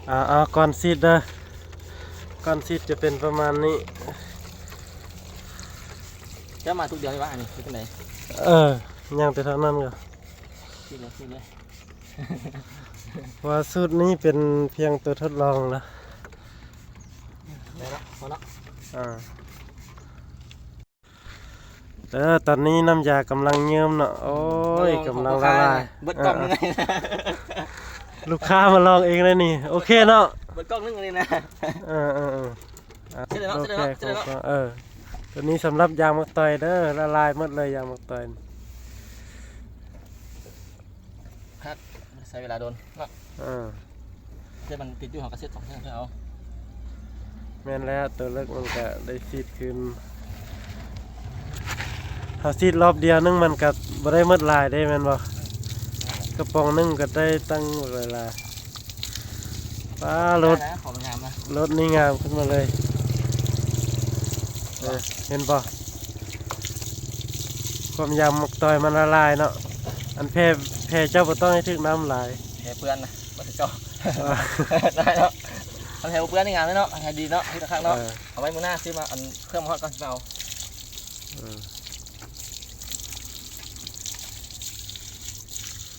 เอาก้อนซีดเด้อก้อนซีดจะเป็นประมาณนี้จะมาทุกเดือนไหมวะอันนี้คือที่ไหนยังแต่เท่านั้นก็ซีเลย ว่าสูตรนี้เป็นเพียงตัวทดลองนะได้แล้วพอแล้วตอนนี้น้ำยากำลังเยิ้มเนาะโอ้ยกำลังละลายเบิดกล้องนึงเลยนะลูกค้ามาลองเองเลยนี่โอเคเนาะเบิดกล้องนึงเลยนะโอเคตัวนี้สำหรับยางมักตอยเด้อละลายหมดเลยยางมักตอยครับใช้เวลาโดนเนาะเดี๋ยวมันติดอยู่หัวกระเซ็ต2 เท่าเอาแม่นแล้วตัวเล็กมันก็ได้ซีดขึ้นถ้าซีดรอบเดียวนึงมันก็บ่ได้หมดลายได้แม่นบ่กระป๋องนึงก็ได้ตั้งเวลาป้ารถนี่งามขึ้นมาเลยเห็นป่ะความยำมักตอยมันละลายเนาะอันแพร่เจ้าบ่ต้องให้ถึกน้ำลายแพร่เปื้อนนะบ่ถึกเจ้าได้เนาะอันแพร่เปื้อนนี่งามเลยเนาะอันแพร่ดีเนาะที่ตะข้างเนาะเอาไว้มื้อหน้าซื้อมาอันเครื่องมาฮอดก่อนสิ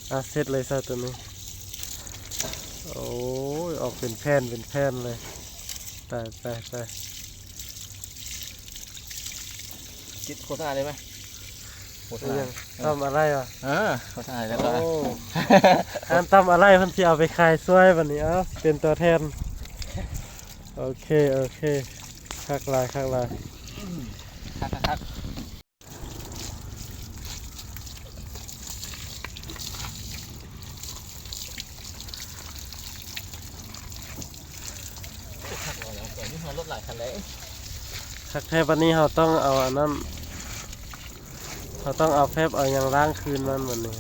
เอาเสร็จเลยซะตัวนี้โอ้ยออกเป็นแผ่นเลยตายคิดโฆษณาเลยไหมโฆษณาทำอะไรวะโฆษณาแล้วก็ทำอะไรพันที่เอาไปขายช่วยวันนี้เป็นตัวแทนโอเคคักลายรถหลายคันเลยคักแทบวันนี้เราต้องเอาอันนั้นเราต้องเอาแฟบเอาอย่างล้างคืนมันเหมือนนี้